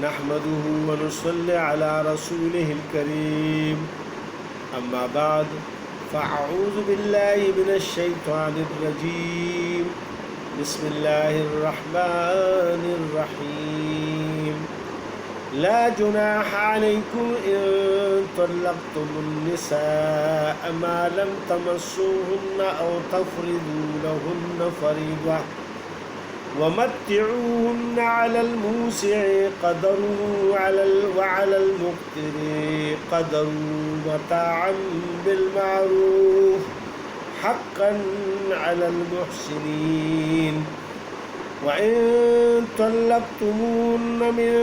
نحمده ونصلي على رسوله الكريم أما بعد فأعوذ بالله من الشيطان الرجيم بسم الله الرحمن الرحيم لا جناح عليكم إن طلقتم النساء ما لم تمسوهن أو تفرضوا لهن فريضة ومتعوهن على الموسع قدره وعلى المقتر قدره متاعا بالمعروف حقا على المحسنين وإن طلقتموهن من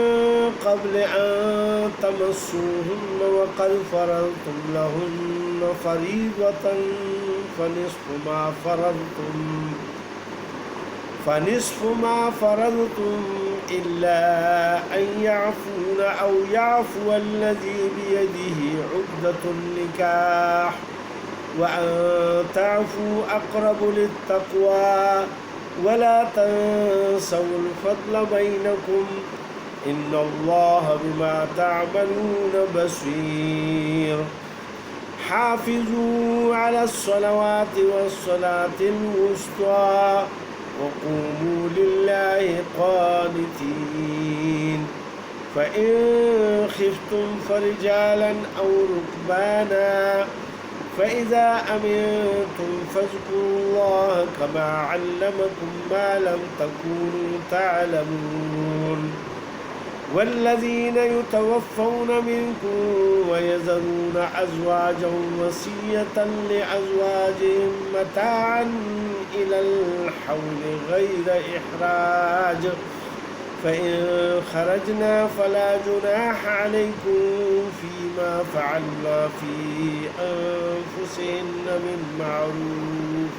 قبل أن تمسوهن وقد فرضتم لهن فريضة فنصف ما فرضتم إلا أن يعفون أو يعفو الذي بيده عقدة النكاح وأن تعفوا أقرب للتقوى ولا تنسوا الفضل بينكم إن الله بما تعملون بصير حافظوا على الصلوات والصلاة الوسطى وقوموا لله قانتين فإن خفتم فرجالا أو ركبانا فإذا أمنتم فاذكروا الله كما علمكم ما لم تكونوا تعلمون والذين يتوفون منكم ويذرون أزواجا وصية لأزواجهم متاعا إلى الحول غير إحراج فإن خرجنا فلا جناح عليكم فيما فعلنا في أنفسهن من معروف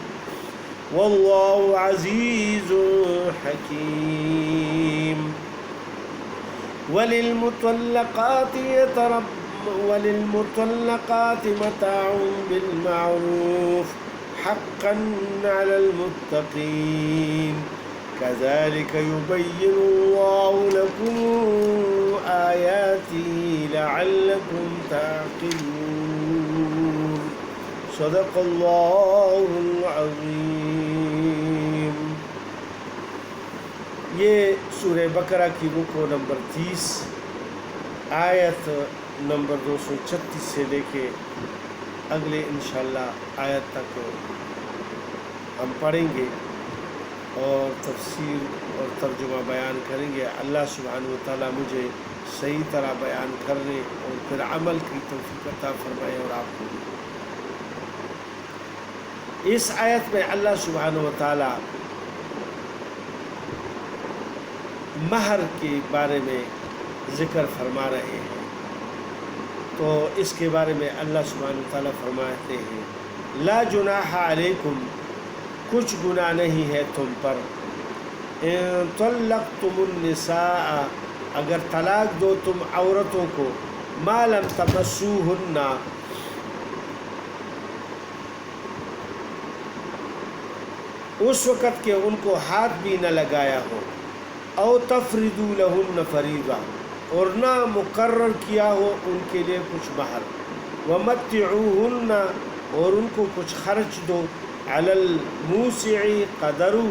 والله عزيز حكيم وللمطلقات متاع بالمعروف حقا على المتقين كذلك يبين الله لكم آياته لعلكم تعقلون صدق الله العظيم. یہ سورہ بقرہ کی رکوع نمبر 30 آیت نمبر 236 سے لے کے اگلے انشاءاللہ آیت تک ہم پڑھیں گے اور تفسیر اور ترجمہ بیان کریں گے. اللہ سبحانہ وتعالیٰ مجھے صحیح طرح بیان کرنے اور پھر عمل کی توفیق عطا فرمائے اور آپ کو. اس آیت میں اللہ سبحانہ وتعالیٰ مہر کے بارے میں ذکر فرما رہے ہیں. تو اس کے بارے میں اللہ سبحانہ وتعالیٰ فرماتے ہیں لا جناح علیکم کچھ گناہ نہیں ہے تم پر ان طلقتم النساء اگر طلاق دو تم عورتوں کو ما لم تمسوہن اس وقت کہ ان کو ہاتھ بھی نہ لگایا ہو او تفردوا لہن فریضہ اور نہ مقرر کیا ہو ان کے لیے کچھ مہر ومتعوہن اور ان کو کچھ خرچ دو علی الموسع قدرہ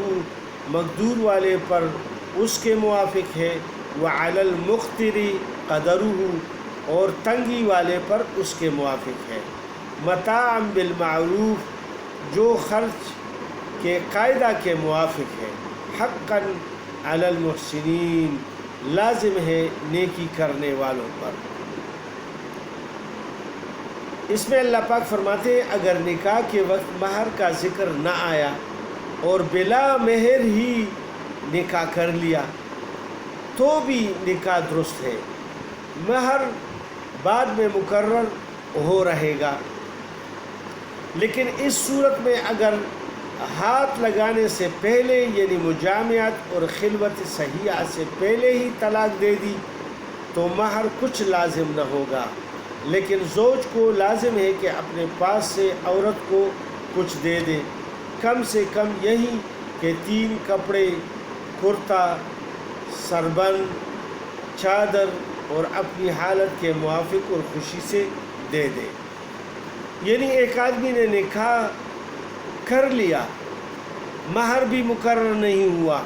مقدور والے پر اس کے موافق ہے وعلی المقتر قدرہ اور تنگی والے پر اس کے موافق ہے متاعا بالمعروف جو خرچ کے قاعدہ کے موافق ہے حقا علی المحسنین لازم ہے نیکی کرنے والوں پر. اس میں اللہ پاک فرماتے ہیں اگر نکاح کے وقت مہر کا ذکر نہ آیا اور بلا مہر ہی نکاح کر لیا تو بھی نکاح درست ہے. مہر بعد میں مقرر ہو رہے گا لیکن اس صورت میں اگر ہاتھ لگانے سے پہلے یعنی مجامعت اور خلوت صحیحہ سے پہلے ہی طلاق دے دی تو مہر کچھ لازم نہ ہوگا لیکن زوج کو لازم ہے کہ اپنے پاس سے عورت کو کچھ دے دے کم سے کم یہی کہ 3 کپڑے کرتا سربند چادر اور اپنی حالت کے موافق اور خوشی سے دے دے۔ یعنی ایک آدمی نے نکاح کر لیا، مہر بھی مقرر نہیں ہوا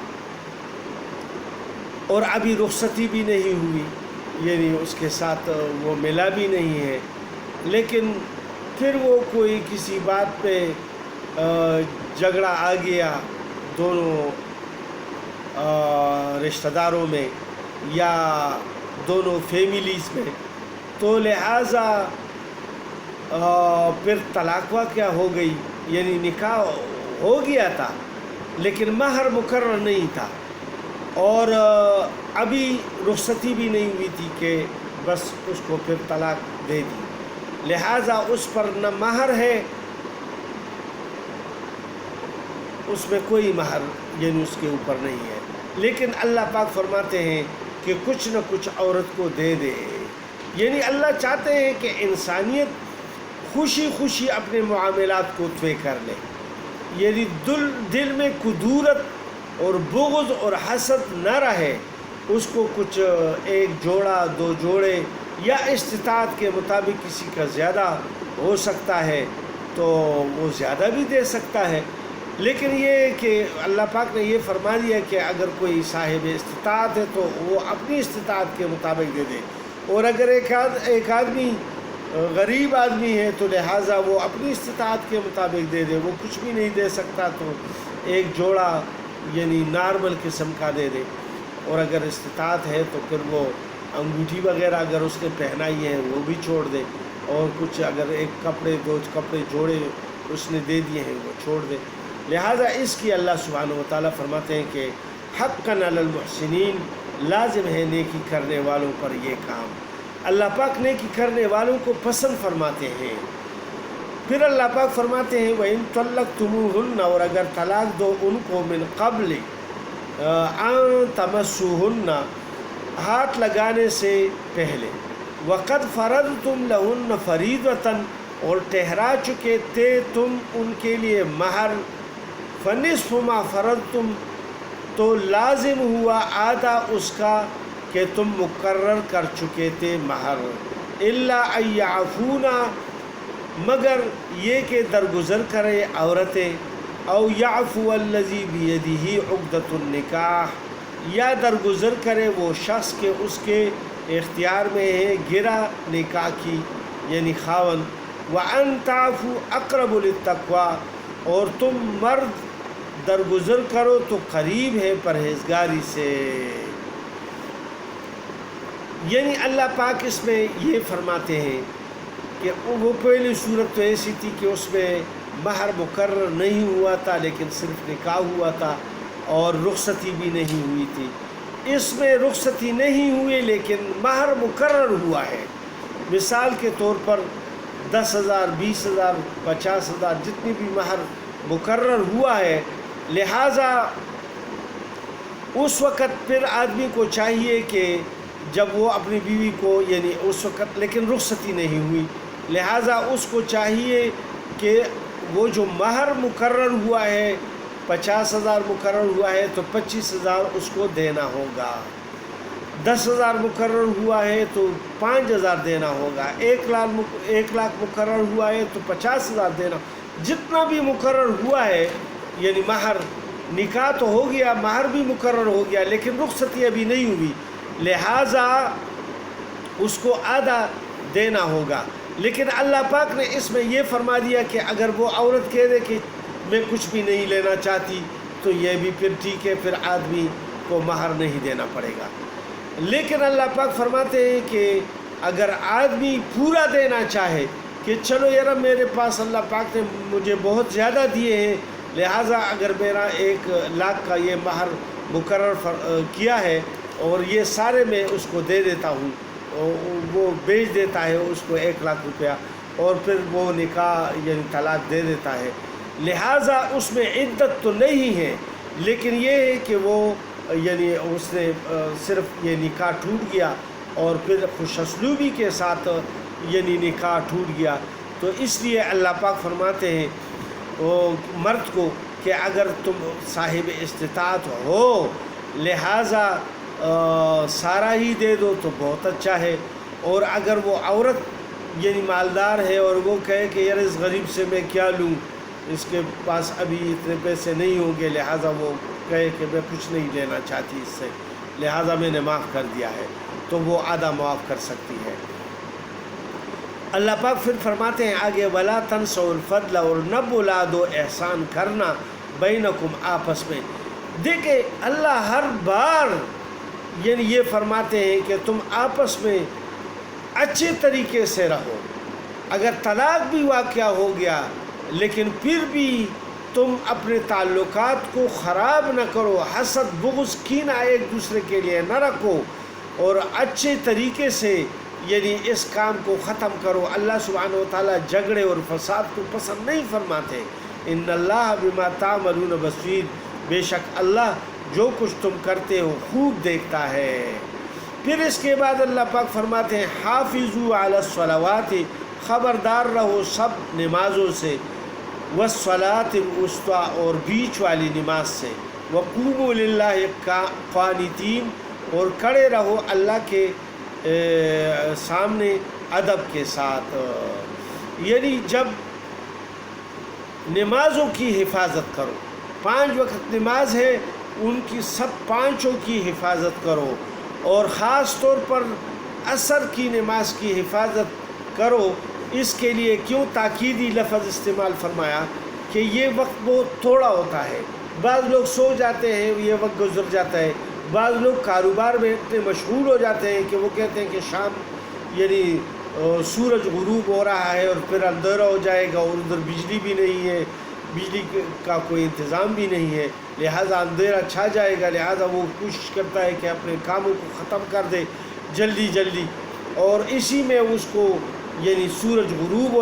اور ابھی رخصتی بھی نہیں ہوئی، یعنی اس کے ساتھ وہ ملا بھی نہیں ہے، لیکن پھر وہ کوئی کسی بات پہ جھگڑا آ گیا دونوں رشتہ داروں میں یا دونوں فیملیز میں، تو لہٰذا پھر طلاق واقع ہو گئی، یعنی نکاح ہو گیا تھا لیکن مہر مقرر نہیں تھا اور ابھی رخصتی بھی نہیں ہوئی تھی کہ بس اس کو پھر طلاق دے دی، لہٰذا اس پر نہ مہر ہے، اس میں کوئی مہر یعنی اس کے اوپر نہیں ہے، لیکن اللہ پاک فرماتے ہیں کہ کچھ نہ کچھ عورت کو دے دے۔ یعنی اللہ چاہتے ہیں کہ انسانیت خوشی خوشی اپنے معاملات کو طے کر لے، یعنی دل میں کدورت اور بغض اور حسد نہ رہے، اس کو کچھ ایک جوڑا دو جوڑے یا استطاعت کے مطابق کسی کا زیادہ ہو سکتا ہے تو وہ زیادہ بھی دے سکتا ہے، لیکن یہ کہ اللہ پاک نے یہ فرما دیا کہ اگر کوئی صاحب استطاعت ہے تو وہ اپنی استطاعت کے مطابق دے دے، اور اگر ایک آدمی غریب آدمی ہے تو لہٰذا وہ اپنی استطاعت کے مطابق دے دے، وہ کچھ بھی نہیں دے سکتا تو ایک جوڑا یعنی نارمل قسم کا دے دے، اور اگر استطاعت ہے تو پھر وہ انگوٹھی وغیرہ اگر اس نے پہنائی ہے وہ بھی چھوڑ دے، اور کچھ اگر ایک دو کپڑے جوڑے اس نے دے دیے ہیں وہ چھوڑ دے۔ لہٰذا اس کی اللہ سبحانہ و تعالیٰ فرماتے ہیں کہ حقاً علی المحسنین، لازم ہے نیکی کرنے والوں پر یہ کام، اللہ پاک نیکی کرنے والوں کو پسند فرماتے ہیں۔ پھر اللہ پاک فرماتے ہیں وَإِن طَلَّقْتُمُوهُنَّ، اور اگر طلاق دو ان کو من قبل ان تمسوهن، ہاتھ لگانے سے پہلے، وقد فرضتم لهن فریضۃ، اور ٹھہرا چکے تھے تم ان کے لیے مہر، فنصف ما فرضتم، تو لازم ہوا آدھا اس کا کہ تم مقرر کر چکے تھے مہر، الا ان یعفونا، مگر یہ کہ درگزر کرے عورتیں، او یعفو الذی بیدہ عقدۃ النکاح، یا درگزر کرے وہ شخص کہ اس کے اختیار میں ہے گرہ نکاح کی یعنی خاوند، وَأَن تَعْفُوا أَقْرَبُ لِلتَّقْوَىٰ، اور تم مرد درگزر کرو تو قریب ہے پرہیزگاری سے۔ یعنی اللہ پاک اس میں یہ فرماتے ہیں کہ وہ پہلی صورت تو ایسی تھی کہ اس میں مہر مقرر نہیں ہوا تھا لیکن صرف نکاح ہوا تھا اور رخصتی بھی نہیں ہوئی تھی، اس میں رخصتی نہیں ہوئی لیکن مہر مقرر ہوا ہے، مثال کے طور پر 10,000 20,000 50,000 جتنی بھی مہر مقرر ہوا ہے، لہٰذا اس وقت پھر آدمی کو چاہیے کہ جب وہ اپنی بیوی کو یعنی اس وقت لیکن رخصتی نہیں ہوئی، لہٰذا اس کو چاہیے کہ وہ جو مہر مقرر ہوا ہے 50,000 مقرر ہوا ہے تو 25,000 اس کو دینا ہوگا، 10,000 مقرر ہوا ہے تو 5,000 دینا ہوگا، 1,00,000 مقرر ہوا ہے تو 50,000 دینا، جتنا بھی مقرر ہوا ہے یعنی مہر، نکاح تو ہو گیا، مہر بھی مقرر ہو گیا لیکن رخصتی ابھی نہیں ہوئی، لہٰذا اس کو آدھا دینا ہوگا۔ لیکن اللہ پاک نے اس میں یہ فرما دیا کہ اگر وہ عورت کہہ دے کہ میں کچھ بھی نہیں لینا چاہتی تو یہ بھی پھر ٹھیک ہے، پھر آدمی کو مہر نہیں دینا پڑے گا، لیکن اللہ پاک فرماتے ہیں کہ اگر آدمی پورا دینا چاہے کہ چلو یار میرے پاس اللہ پاک نے مجھے بہت زیادہ دیے ہیں، لہٰذا اگر میرا 1,00,000 کا یہ مہر مقرر کیا ہے اور یہ سارے میں اس کو دے دیتا ہوں، وہ بیچ دیتا ہے اس کو 1,00,000 روپیہ اور پھر وہ نکاح یعنی طلاق دے دیتا ہے، لہٰذا اس میں عدت تو نہیں ہے، لیکن یہ ہے کہ وہ یعنی اس نے صرف یہ نکاح ٹوٹ گیا اور پھر خوش اسلوبی کے ساتھ یعنی نکاح ٹوٹ گیا، تو اس لیے اللہ پاک فرماتے ہیں وہ مرد کو کہ اگر تم صاحب استطاعت ہو، لہٰذا سارا ہی دے دو تو بہت اچھا ہے، اور اگر وہ عورت یعنی مالدار ہے اور وہ کہے کہ یار اس غریب سے میں کیا لوں، اس کے پاس ابھی اتنے پیسے نہیں ہوں گے، لہٰذا وہ کہے کہ میں کچھ نہیں لینا چاہتی اس سے، لہٰذا میں نے معاف کر دیا ہے، تو وہ آدھا معاف کر سکتی ہے۔ اللہ پاک پھر فرماتے ہیں آگے وَلَا تَنْسَوْا الْفَضْلَ، اور نہ بھلا دو احسان کرنا بینکم آپس میں۔ دیکھیں اللہ ہر بار یعنی یہ فرماتے ہیں کہ تم آپس میں اچھے طریقے سے رہو، اگر طلاق بھی واقعہ ہو گیا لیکن پھر بھی تم اپنے تعلقات کو خراب نہ کرو، حسد بغض کینہ ایک دوسرے کے لیے نہ رکھو، اور اچھے طریقے سے یعنی اس کام کو ختم کرو۔ اللہ سبحانہ و تعالیٰ جھگڑے اور فساد کو پسند نہیں فرماتے۔ ان اللہ بما تعملون بصیر، بے شک اللہ جو کچھ تم کرتے ہو خوب دیکھتا ہے۔ پھر اس کے بعد اللہ پاک فرماتے ہیں حافظوا علی الصلوات، خبردار رہو سب نمازوں سے، والصلاۃ الوسطیٰ، اور بیچ والی نماز سے، وقوموا للہ قانتین، اور کھڑے رہو اللہ کے سامنے ادب کے ساتھ۔ یعنی جب نمازوں کی حفاظت کرو، 5 وقت نماز ہے ان کی سب 5 کی حفاظت کرو، اور خاص طور پر عصر کی نماز کی حفاظت کرو۔ اس کے لیے کیوں تاکیدی لفظ استعمال فرمایا کہ یہ وقت بہت تھوڑا ہوتا ہے، بعض لوگ سو جاتے ہیں یہ وقت گزر جاتا ہے، بعض لوگ کاروبار میں اتنے مشغول ہو جاتے ہیں کہ وہ کہتے ہیں کہ شام یعنی سورج غروب ہو رہا ہے اور پھر اندھیرا ہو جائے گا، اور ادھر بجلی بھی نہیں ہے، بجلی کا کوئی انتظام بھی نہیں ہے، لہٰذا اندھیرا چھا جائے گا، لہٰذا وہ کوشش کرتا ہے کہ اپنے کاموں کو ختم کر دے جلدی جلدی، اور اسی میں اس کو یعنی سورج غروب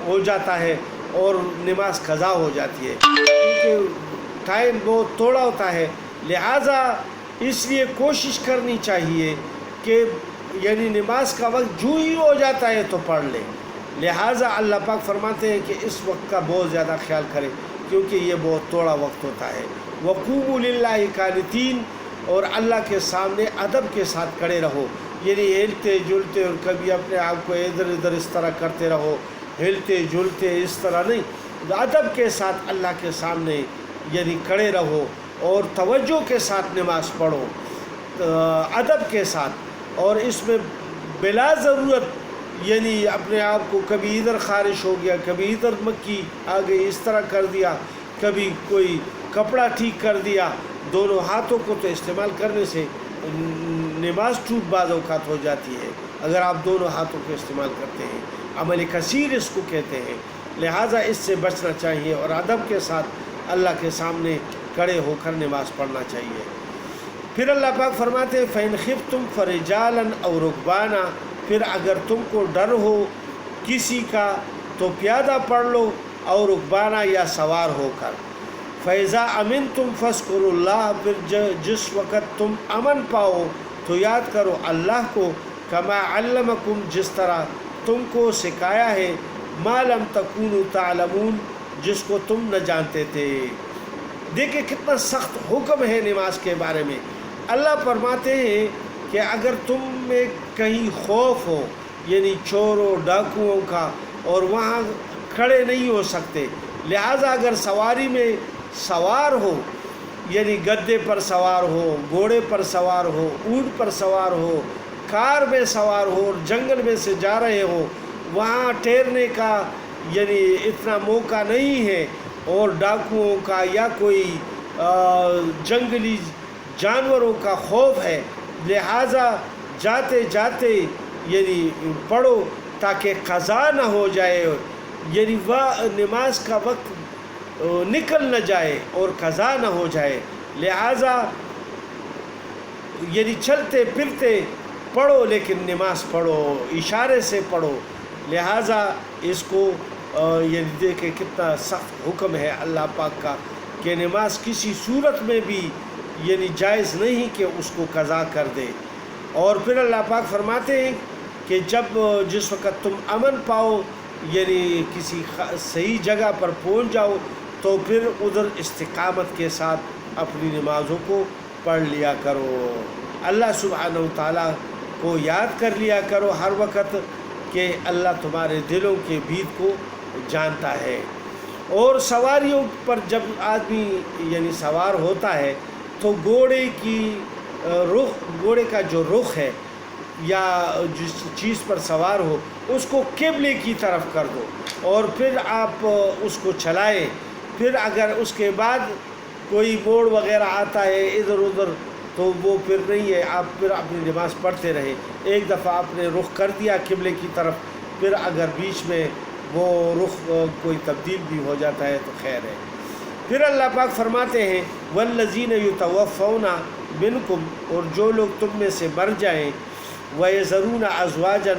ہو جاتا ہے اور نماز قضا ہو جاتی ہے، کیونکہ ٹائم بہت تھوڑا ہوتا ہے۔ لہٰذا اس لیے کوشش کرنی چاہیے کہ یعنی نماز کا وقت جو ہی ہو جاتا ہے تو پڑھ لیں۔ لہٰذا اللہ پاک فرماتے ہیں کہ اس وقت کا بہت زیادہ خیال کریں کیونکہ یہ بہت تھوڑا وقت ہوتا ہے۔ وقوموا للہ قانتین، اور اللہ کے سامنے ادب کے ساتھ کھڑے رہو، یعنی ہلتے جلتے اور کبھی اپنے آپ کو ادھر ادھر اس طرح کرتے رہو، ہلتے جلتے اس طرح نہیں، ادب کے ساتھ اللہ کے سامنے یعنی کھڑے رہو، اور توجہ کے ساتھ نماز پڑھو ادب کے ساتھ، اور اس میں بلا ضرورت یعنی اپنے آپ کو کبھی ادھر خارش ہو گیا، کبھی ادھر مکھی آ گئی اس طرح کر دیا، کبھی کوئی کپڑا ٹھیک کر دیا، دونوں ہاتھوں کو تو استعمال کرنے سے نماز ٹوٹ بعض اوقات ہو جاتی ہے اگر آپ دونوں ہاتھوں کو استعمال کرتے ہیں، عمل کثیر اس کو کہتے ہیں، لہٰذا اس سے بچنا چاہیے اور ادب کے ساتھ اللہ کے سامنے کھڑے ہو کر نماز پڑھنا چاہیے۔ پھر اللہ پاک فرماتے ہیں فَإِنْ خِفْتُمْ فَرِجَالًا أَوْ رُكْبَانًا، پھر اگر تم کو ڈر ہو کسی کا تو پیادہ پڑھ لو، اور رکبانہ یا سوار ہو کر۔ فَإِذَا أَمِنْتُمْ فَاذْكُرُوا اللَّهَ، پھر جس وقت تم امن پاؤ تو یاد کرو اللہ کو، كَمَا عَلَّمَكُمْ، جس طرح تم کو سکھایا ہے، مَا لَمْ تَكُونُوا تَعْلَمُونَ، جس کو تم نہ جانتے تھے۔ دیکھیں کتنا سخت حکم ہے نماز کے بارے میں۔ اللہ فرماتے ہیں کہ اگر تم میں کہیں خوف ہو یعنی چوروں ڈاکوؤں کا اور وہاں کھڑے نہیں ہو سکتے، لہٰذا اگر سواری میں سوار ہو یعنی گدے پر سوار ہو، گھوڑے پر سوار ہو، اونٹ پر سوار ہو، کار میں سوار ہو اور جنگل میں سے جا رہے ہو، وہاں ٹھہرنے کا یعنی اتنا موقع نہیں ہے، اور ڈاکوؤں کا یا کوئی جنگلی جانوروں کا خوف ہے، لہٰذا جاتے جاتے یعنی پڑھو تاکہ قضا نہ ہو جائے، یعنی وہ نماز کا وقت نکل نہ جائے اور قضا نہ ہو جائے، لہٰذا یعنی چلتے پھرتے پڑھو لیکن نماز پڑھو، اشارے سے پڑھو، لہٰذا اس کو یعنی دیکھیں کتنا سخت حکم ہے اللہ پاک کا کہ نماز کسی صورت میں بھی یعنی جائز نہیں کہ اس کو قضا کر دے۔ اور پھر اللہ پاک فرماتے ہیں کہ جس وقت تم امن پاؤ یعنی کسی صحیح جگہ پر پہنچ جاؤ تو پھر ادھر استقامت کے ساتھ اپنی نمازوں کو پڑھ لیا کرو۔ اللہ سبحانہ و تعالیٰ کو یاد کر لیا کرو ہر وقت کہ اللہ تمہارے دلوں کے بھید کو جانتا ہے۔ اور سواریوں پر جب آدمی یعنی سوار ہوتا ہے تو گھوڑے کا جو رخ ہے یا جس چیز پر سوار ہو اس کو قبلے کی طرف کر دو اور پھر آپ اس کو چلائیں۔ پھر اگر اس کے بعد کوئی موڑ وغیرہ آتا ہے ادھر ادھر تو وہ پھر نہیں ہے، آپ پھر اپنی نماز پڑھتے رہے۔ ایک دفعہ آپ نے رخ کر دیا قبلے کی طرف، پھر اگر بیچ میں وہ رخ کوئی تبدیل بھی ہو جاتا ہے تو خیر ہے۔ پھر اللہ پاک فرماتے ہیں والذین یتوفون منکم، اور جو لوگ تم میں سے مر جائیں، ویذرون ازواجا،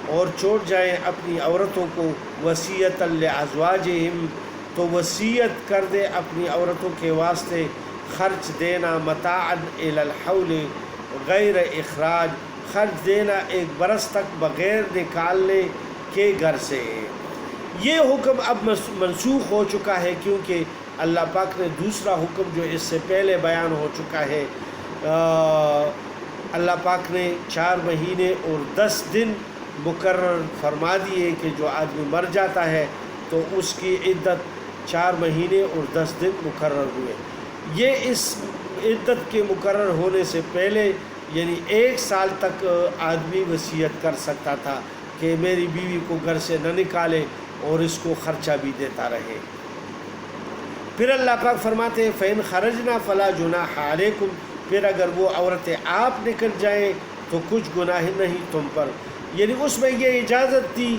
اور چھوڑ جائیں اپنی عورتوں کو، وصیۃ لازواجہم، تو وصیت کر دے اپنی عورتوں کے واسطے، خرچ دینا، متاعا الی الحول غیر اخراج، خرچ دینا 1 برس تک بغیر نکالنے کے گھر سے۔ یہ حکم اب منسوخ ہو چکا ہے کیونکہ اللہ پاک نے دوسرا حکم جو اس سے پہلے بیان ہو چکا ہے، اللہ پاک نے 4 مہینے اور 10 دن مقرر فرما دیے کہ جو آدمی مر جاتا ہے تو اس کی عدت 4 مہینے اور 10 دن مقرر ہوئے۔ یہ اس عدت کے مقرر ہونے سے پہلے یعنی 1 سال تک آدمی وصیت کر سکتا تھا کہ میری بیوی کو گھر سے نہ نکالے اور اس کو خرچہ بھی دیتا رہے۔ پھر اللہ پاک فرماتے ہیں فَإِنْ خَرَجْنَا فَلَا جُنَاحَ عَلَيْكُمْ، پھر اگر وہ عورتیں آپ نکل جائیں تو کچھ گناہ نہیں تم پر۔ یعنی اس میں یہ اجازت تھی،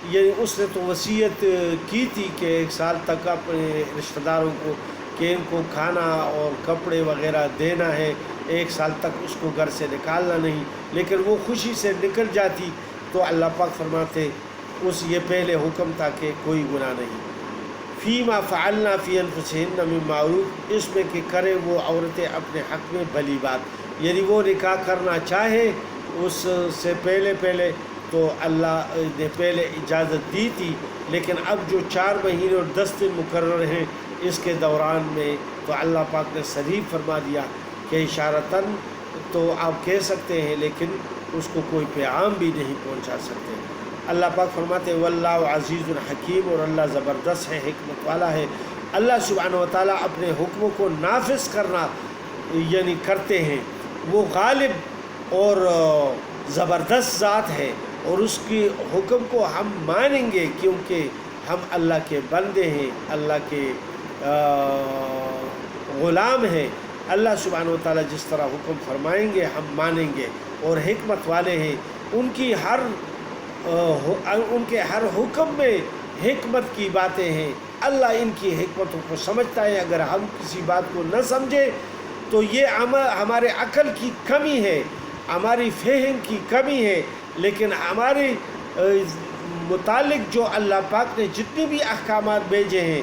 یعنی اس نے تو وصیت کی تھی کہ 1 سال تک اپنے رشتہ داروں کو کہ ان کو کھانا اور کپڑے وغیرہ دینا ہے، 1 سال تک اس کو گھر سے نکالنا نہیں، لیکن وہ خوشی سے نکل جاتی تو اللہ پاک فرماتے یہ پہلے حکم تھا کہ کوئی گناہ نہیں۔ فیما فعلنا فی انفسہن من معروف، اس میں کہ کرے وہ عورتیں اپنے حق میں بھلی بات، یعنی وہ نکاح کرنا چاہے اس سے پہلے تو اللہ نے پہلے اجازت دی تھی، لیکن اب جو 4 مہینے اور 10 دن مقرر ہیں اس کے دوران میں تو اللہ پاک نے صریح فرما دیا کہ اشارتاً تو آپ کہہ سکتے ہیں لیکن اس کو کوئی پیغام بھی نہیں پہنچا سکتے۔ اللہ پاک فرماتے ہیں واللہ عزیز الحکیم، اور اللہ زبردست ہے، حکمت والا ہے۔ اللہ سبحانہ و تعالیٰ اپنے حکموں کو نافذ کرنا یعنی کرتے ہیں، وہ غالب اور زبردست ذات ہے، اور اس کی حکم کو ہم مانیں گے کیونکہ ہم اللہ کے بندے ہیں، اللہ کے غلام ہیں۔ اللہ سبحانہ و تعالیٰ جس طرح حکم فرمائیں گے ہم مانیں گے، اور حکمت والے ہیں، ان کے ہر حکم میں حکمت کی باتیں ہیں۔ اللہ ان کی حکمتوں کو سمجھتا ہے۔ اگر ہم کسی بات کو نہ سمجھے تو یہ ہمارے عقل کی کمی ہے، ہماری فہم کی کمی ہے، لیکن ہمارے متعلق جو اللہ پاک نے جتنی بھی احکامات بھیجے ہیں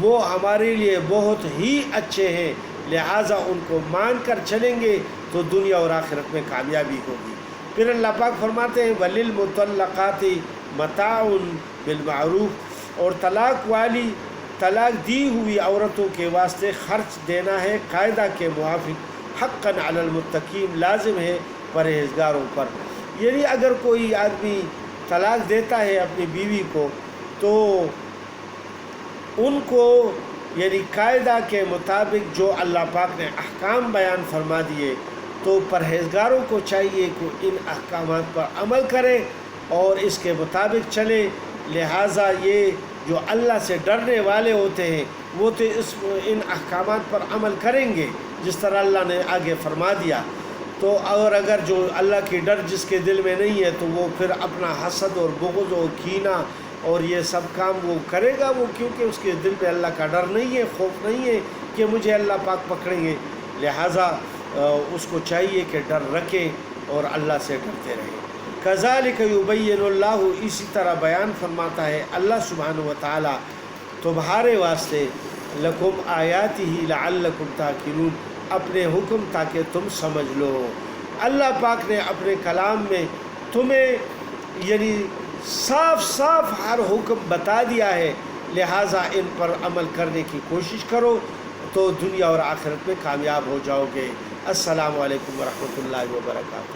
وہ ہمارے لیے بہت ہی اچھے ہیں، لہٰذا ان کو مان کر چلیں گے تو دنیا اور آخرت میں کامیابی ہوگی۔ پھر اللہ پاک فرماتے ہیں وَلِلْمُطَلَّقَاتِ مَتَاعٌ بِالْمَعْرُوفِ، اور طلاق دی ہوئی عورتوں کے واسطے خرچ دینا ہے قاعدہ کے موافق، حقاً علی المتقین، لازم ہے پرہیزگاروں پر۔ یعنی اگر کوئی آدمی طلاق دیتا ہے اپنی بیوی کو تو ان کو یعنی قاعدہ کے مطابق جو اللہ پاک نے احکام بیان فرما دیے تو پرہیزگاروں کو چاہیے کہ ان احکامات پر عمل کرے اور اس کے مطابق چلے۔ لہٰذا یہ جو اللہ سے ڈرنے والے ہوتے ہیں وہ تو ان احکامات پر عمل کریں گے جس طرح اللہ نے آگے فرما دیا۔ تو اور اگر جو اللہ کی ڈر جس کے دل میں نہیں ہے تو وہ پھر اپنا حسد اور بغض اور کینہ اور یہ سب کام وہ کرے گا، وہ کیونکہ اس کے دل میں اللہ کا ڈر نہیں ہے، خوف نہیں ہے کہ مجھے اللہ پاک پکڑیں گے۔ لہٰذا اس کو چاہیے کہ ڈر رکھے اور اللہ سے ڈرتے رہے۔ کذالک یبین اللہ، اسی طرح بیان فرماتا ہے اللہ سبحانہ و تعالی تمہارے واسطے لکم آیاتہ لعلکم تعقلون، اپنے حکم تاکہ تم سمجھ لو۔ اللہ پاک نے اپنے کلام میں تمہیں یعنی صاف صاف ہر حکم بتا دیا ہے، لہٰذا ان پر عمل کرنے کی کوشش کرو تو دنیا اور آخرت میں کامیاب ہو جاؤ گے۔ السلام علیکم ورحمۃ اللہ وبرکاتہ۔